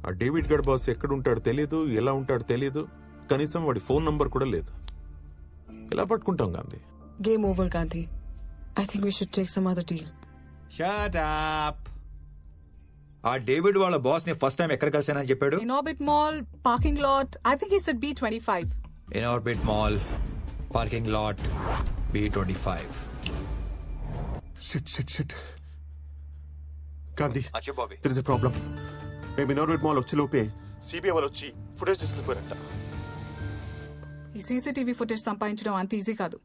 ఆ డేవిడ్ గడ్ బాస్ ఎక్కడ ఉంటాడో తెలీదు, ఎలా ఉంటాడో తెలీదు, కనీసం వాడి ఫోన్ నంబర్ కూడా లేదు. ఎలా పట్టుకుంటాం Gandhi? Game over Gandhi. I think we should take some other deal. Shut up. ఆ డేవిడ్ వాళ్ళ బాస్ ని ఫస్ట్ టైం ఎక్కడ కలిసానని చెప్పాడు? In orbit mall parking lot. I think he said B25. In orbit mall parking lot B25. Shit Gandhi, అచ్చా Bobby, there is a problem. మేము Inorbit mall వచ్చి లోపే సిబిఐ వాళ్ళు వచ్చి ఫుటేజ్ తీసుకెళ్ళిపోయారంట. ఈ సీసీటీవీ ఫుటేజ్ సంపాదించడం అంత ఈజీ కాదు.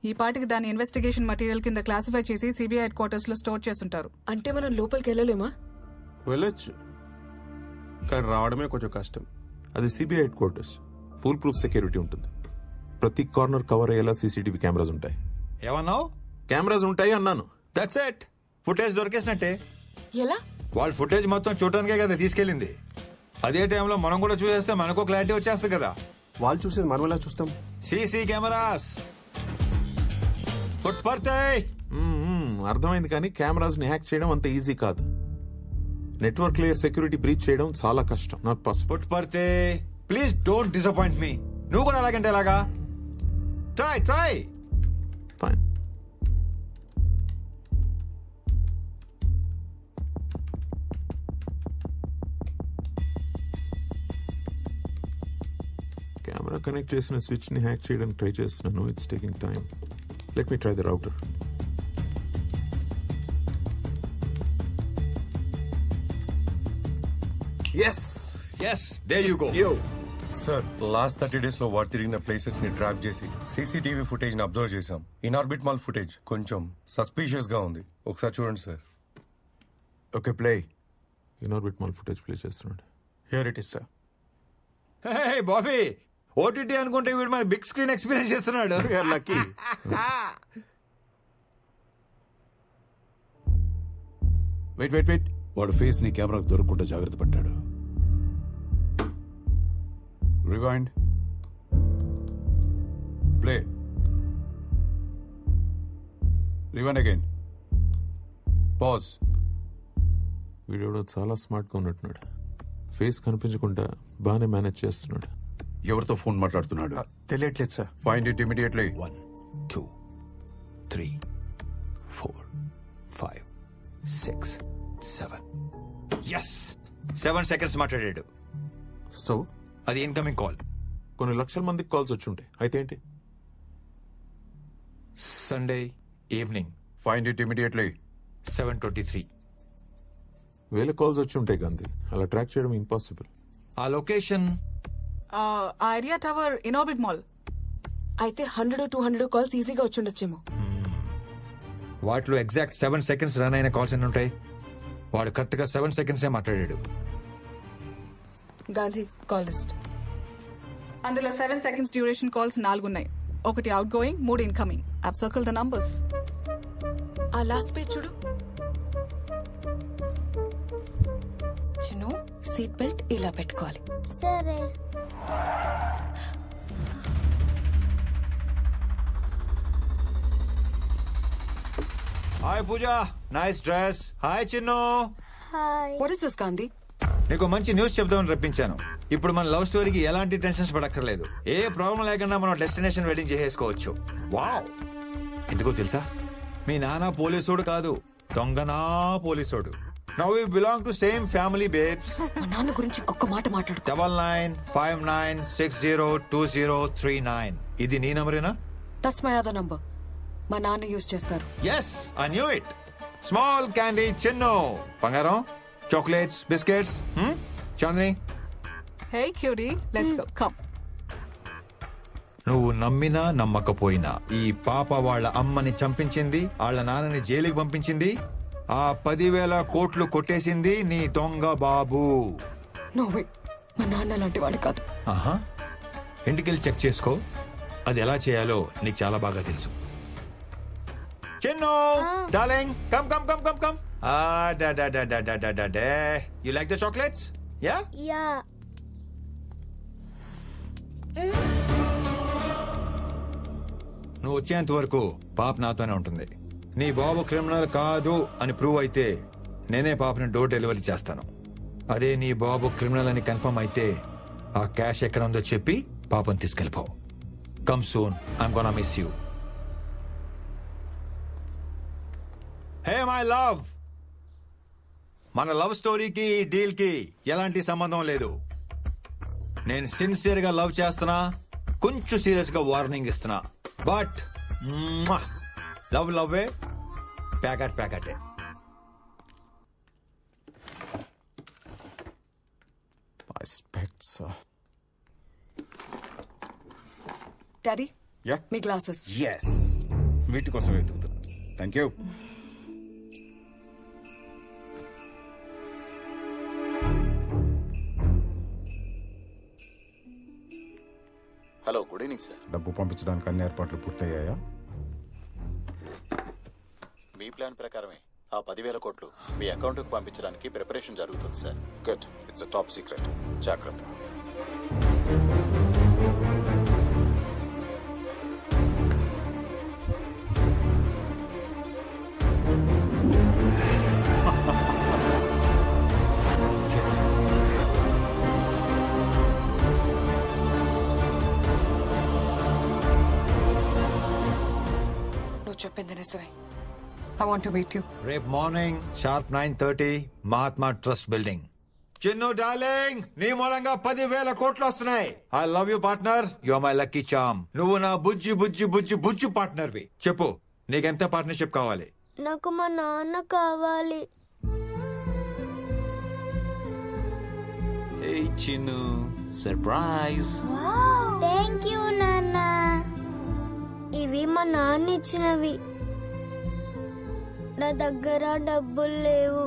ఈ పాటికి దాని ఇన్వెస్టిగేషన్ మెటీరియల్ కింద క్లాసిఫై చేసి సిబిఐ హెడ్ క్వార్టర్స్ లో స్టోర్ చేస్తుంటారు. అంటే మనం లోపలికి వెళ్ళలేమా? వెళ్ళొచ్చు, కానీ రావడమే కొంచెం కష్టం. అది CBI head quarters, full proof security ఉంటుంది. ప్రతి కార్నర్ కవర్ అయ్యేలా సీసీటీవీ కెమెరాస్ ఉంటాయి. ఏమన్నావు? కెమెరాస్ ఉంటాయి అన్నాను. That's it. ఫుటేజ్ దొరికేసినట్టే. ఎలా? వాళ్ళ ఫుటేజ్ మొత్తం చూడటానికే కదా తీసుకెళ్ళింది. అదే టైంలో మనం కూడా చూసేస్తే మనకు క్లారిటీ వచ్చేస్తుంది కదా. వాళ్ళు చూసేది మనం ఎలా చూస్తాం? సీసీ కెమెరాస్ పడతాయి. అర్థమైంది, కానీ కెమెరాస్ ని హ్యాక్ చేయడం అంత ఈజీ కాదు. నెట్వర్క్ లేయర్ సెక్యూరిటీ బ్రీచ్ చేయడం చాలా కష్టం. నాకు పుట్ పడితే ప్లీజ్ డోంట్ డిసప్పాయింట్ మీ. నువ్వు కూడా అలాగంటే ఎలాగా? Try fine. కెమెరా కనెక్ట్ చేసిన స్విచ్ ని హ్యాక్ చేయడానికి ట్రై చేస్తున్నాను. It's taking time. Let me try the router. yes there you go. Sir, last 30 days లో వాడు తిరిగిన ప్లేసెస్ ని ట్రాప్ చేసి సీసీటీవీ ఫుటేజ్ ని అబ్జర్వ్ చేశాం. ఇన్ ఆర్బిట్ మాల్ ఫుటేజ్ కొంచెం సస్పీషియస్ గా ఉంది. ఒకసారి చూడండి sir. Okay, play. In orbit mall footage play చేస్తున్నాడు. Here it is sir. Hey Bobby, OTT అనుకుంటే వీడు మరి బిగ్ స్క్రీన్ ఎక్స్పీరియన్స్ చేస్తున్నాడు. లక్కీ. వెయిట్. వాడు ఫేస్ ని కెమెరాకు దొరకకుండా జాగ్రత్త పడ్డాడు. Rewind. Play. Rewind again. Pause. వీడియోలో చాలా స్మార్ట్ గా ఉన్నట్టున్నాడు. ఫేస్ కనిపించకుండా బాగానే మేనేజ్ చేస్తున్నాడు. ఎవరితో ఫోన్ మాట్లాడుతున్నాడు? తెలియట్లేదు sir. Find it immediately. 1 2 3 4 5 6 7. Yes, 7 seconds మాట్లాడాడు. సో అది ఇన్కమింగ్ కాల్. కొన్ని లక్షల మందికి కాల్స్ వచ్చి ఉంటాయి. అయితే ఏంటి? Sunday evening find it immediately. 7:23. వేల కాల్స్ వచ్చి ఉంటాయి గాంధీ. అలా ట్రాక్ చేయడం ఇంపాసిబుల్. ఆ లొకేషన్ ఆ area tower in orbit Mall. అయితే 100-200 కాల్స్ ఈజీగా వచ్చుండొచ్చేమో. వాటిలో ఎగ్జాక్ట్ 7 seconds రన్ అయిన కాల్స్ ఎన్ని ఉంటాయి? వాడు కరెక్ట్ గా 7 seconds మాట్లాడాడు. Gandhi, call list. అందులో 7 seconds డ్యూరేషన్ కాల్స్ 4 ఉన్నాయి. 1 outgoing, 3 incoming. I've circle the numbers. ఆ లాస్ట్ పేజ్ చూడు. చిన్ను, సీట్ బెల్ట్ ఇలా పెట్టుకోవాలి. సరే. Hi Pooja, nice dress. Hi Chinnu. Hi. What is this Gandhi? నీకు మంచి న్యూస్ చెప్దామని రప్పించాను. ఇప్పుడు మన లవ్ స్టోరీకి ఎలాంటి టెన్షన్స్ పడక్కర్లేదు. ఏ ప్రాబ్లం లేకుండా మనం డెస్టినేషన్ వెడ్డింగ్ చేసేసుకోవచ్చు. వావ్! ఎందుకో తెలుసా? మీ నాన్న పోలీసోడు కాదు, దొంగనా పోలీసోడు. Now we belong to same family babes. మా నాన్న గురించి ఒక్క మాట మాట్లాడు. 9959602039. ఇది నీ నంబరేనా? That's my other number. మా నాన్న యూజ్ చేస్తారు. Yes, I knew it. Small candy Chinnu. బంగారం, chocolates, biscuits. Chandini. Hey cutie, let's go. Come. నువ్వు నమ్మినా నమ్మకపోయినా ఈ పాప వాళ్ళ అమ్మని చంపించింది, వాళ్ళ నాన్నని జైలుకి పంపించింది, ఆ 10,000 కోట్లు కొట్టేసింది నీ దొంగ బాబు. నో వే, మా నాన్న లాంటి వాడు కాదు. ఆహా, ఇంటికెళ్ళి చెక్ చేసుకో. అది ఎలా చేయాలో నీకు చాలా బాగా తెలుసు. Chinnu darling, come come come come come. You like the chocolates? Yeah. నువ్వు వచ్చేంత వరకు పాప నాతోనే ఉంటుంది. నీ బాబు క్రిమినల్ కాదు అని ప్రూవ్ అయితే నేనే పాపని డోర్ డెలివరీ చేస్తాను. అదే నీ బాబు క్రిమినల్ అని కన్ఫర్మ్ అయితే ఆ క్యాష్ ఎక్కడ ఉందో చెప్పి పాపం తీసుకెళ్ళిపో. Come soon, I'm gonna miss you. Hey my love, మన లవ్ స్టోరీకి ఈ డీల్ కి ఎలాంటి సంబంధం లేదు. నేను సిన్సియర్ గా లవ్ చేస్తున్నా, కొంచెం సీరియస్ గా వార్నింగ్ ఇస్తున్నా. బట్ లవ్ లవ్వే, ప్యాకెటే. My specs. డాడీ యా మీ గ్లాసెస్. ఎస్, వీటి కోసం వెతుకుతున్నా. Thank you. Hello, good evening sir. డబ్బు పంపించడానికి అన్ని ఏర్పాట్లు పూర్తయ్యాయా? మీ ప్లాన్ ప్రకారమే ఆ 10,000 కోట్లు మీ అకౌంట్కి పంపించడానికి ప్రిపరేషన్ జరుగుతుంది sir. Good, it's top secret. జాగ్రత్త. నువ్వు చెప్పింది నిజమే. I want to meet you. రేపు morning sharp 9:30 Mahatma trust building. Chinnu darling, నీ మూలంగా 10,000 కోట్లు వస్తున్నాయి. I love you partner, you are my lucky charm. నువ్వు నా బుజ్జి బుజ్జి బుజ్జి బుజ్జి పార్ట్నర్వి. చెప్పు, నీకెంత పార్ట్నర్షిప్ కావాలి? నాకు మా నాన్న కావాలి. Hey Chinu, surprise. Thank you నాన్న. ఇవి మా నాన్న ఇచ్చినవి. నా దగ్గర డబ్బులు లేవు.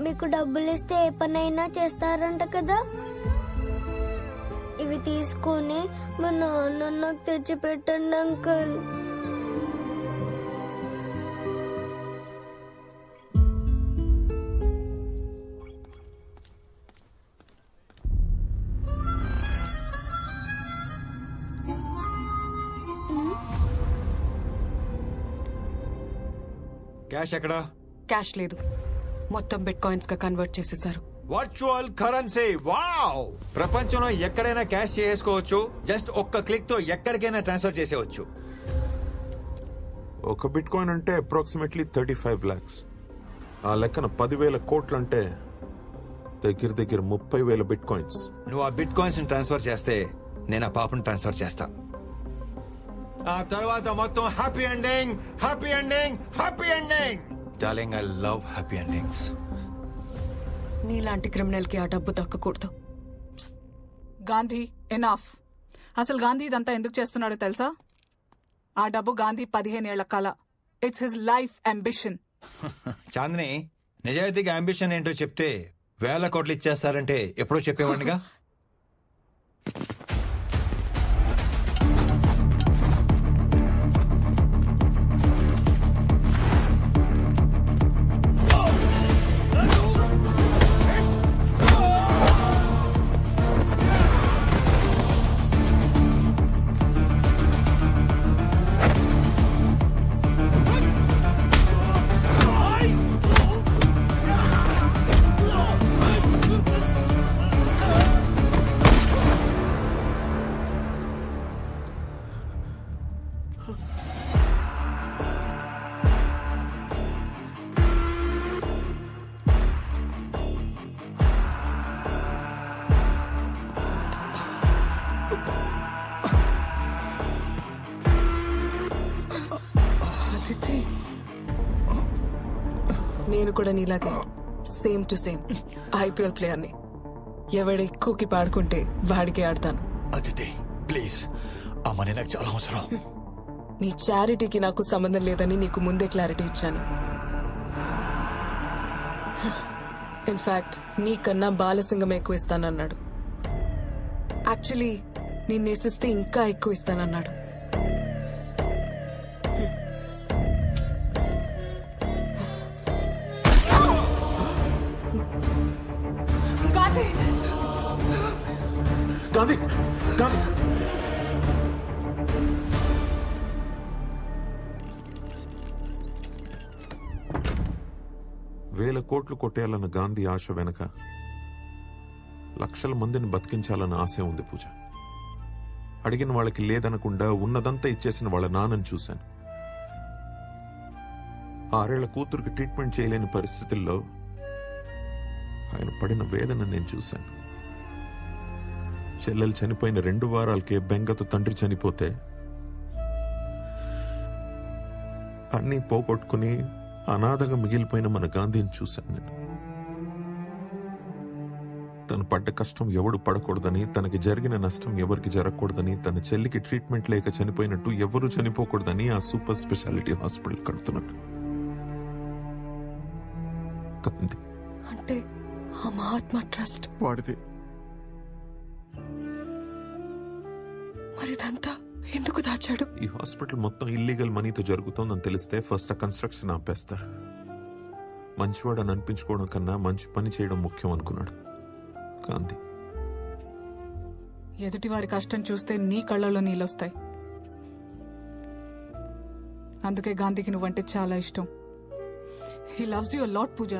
మీకు డబ్బులు ఇస్తే ఏ పనైనా చేస్తారంట కదా. ఇవి తీసుకొని మా నాన్న నాకు తెచ్చి పెట్టండి అంకుల్. క్యాష్ ఎక్కడా? క్యాష్ లేదు, మొత్తం బిట్ కాయిన్స్ గా కన్వర్ట్ చేసేసారు. Virtual currency. వావ్! ప్రపంచంలో ఎక్కడైనా క్యాష్ చేసుకోవచ్చు. జస్ట్ ఒక్క క్లిక్ తో ఎక్కడికైనా ట్రాన్స్ఫర్ చేసేవచ్చు. ఒక బిట్ కాయిన్ అంటే అప్రాక్సిమేట్లీ 35 lakhs. ఆ లెక్కన 10,000 కోట్లు అంటే దగ్గర దగ్గర 30,000 బిట్ కాయిన్స్. నువ్వు ఆ బిట్ కాయిన్స్ ట్రాన్స్ఫర్ చేస్తే నేను ఆ పాపను ట్రాన్స్ఫర్ చేస్తా. ఆ తర్వాత మొత్తం happy ending, happy ending, happy ending. Darling, I love happy endings. నీలాంటి క్రిమినల్ కి ఆ డబ్బు దక్కకూడదు. గాంధీ, ఎనాఫ్. అసలు గాంధీ ఇదంతా ఎందుకు చేస్తున్నాడో తెలుసా? ఆ డబ్బు గాంధీ 15 ఏళ్ల కల. It's his life ambition. Chandini, నిజాయితీగా అంబిషన్ ఏంటో చెప్తే 1,000 కోట్లు ఇచ్చేస్తారంటే ఎప్పుడో చెప్పేవాడిగా. నేను కూడా నీలాగే సేమ్ టు సేమ్ ఐపీఎల్ ప్లేయర్ని. ఎవడ ఎక్కువకి పాడుకుంటే వాడికే ఆడతాను. అదితి, ప్లీజ్, ఆ మనీ నాకు చాలా అవసరం. నీ చారిటీకి నాకు సంబంధం లేదని నీకు ముందే క్లారిటీ ఇచ్చాను. ఇన్ఫాక్ట్ నీకన్నా బాలసింగం ఎక్కువ ఇస్తానన్నాడు. యాక్చువల్లీ నేను నేసిస్తే ఇంకా ఎక్కువ ఇస్తానన్నాడు. గాంధీ, గాంధీ, వేల కోట్లు కొట్టేయాలన్న గాంధీ ఆశ వెనక లక్షల మందిని బతికించాలన్న ఆశ ఉంది పూజ. అడిగిన వాళ్ళకి లేదనకుండా ఉన్నదంతా ఇచ్చేసిన వాళ్ళ నాన్నని చూశాను. 6 ఏళ్ల కూతురికి ట్రీట్మెంట్ చేయలేని పరిస్థితుల్లో ఆయన పడిన వేదన నేను చూశాను. చెల్లెలు చనిపోయిన 2 వారాలకే బెంగతో తండ్రి చనిపోతే అన్నీ పోగొట్టుకుని అనాథగా మిగిలిపోయిన మన గాంధీని చూశాను నేను. తను పడ్డ కష్టం ఎవడు పడకూడదని, తనకి జరిగిన నష్టం ఎవరికి జరగకూడదని, తన చెల్లికి ట్రీట్మెంట్ లేక చనిపోయినట్టు ఎవరు చనిపోకూడదని ఆ సూపర్ స్పెషాలిటీ హాస్పిటల్ కడుతున్నాడు గాంధీ. అంటే ఆ మహాత్మా ట్రస్ట్ వాడితే మరి ఇదంతా ఎందుకు దాచాడు? ఈ హాస్పిటల్ మొత్తం ఇల్లీగల్ మనీతో జరుగుతోందని తెలిస్తే ఫస్ట్ ఆ కన్స్ట్రక్షన్ ఆపేస్తారు. మంచివాడని అనిపించుకోవడం కన్నా మంచి పని చేయడం ముఖ్యం అనుకున్నాడు గాంధీ. ఎదుటి వారి కష్టం చూస్తే నీ కళ్ళలో నీళ్ళొస్తాయి. అందుకే గాంధీకి నువ్వంటే చాలా ఇష్టం. He loves you a lot puja.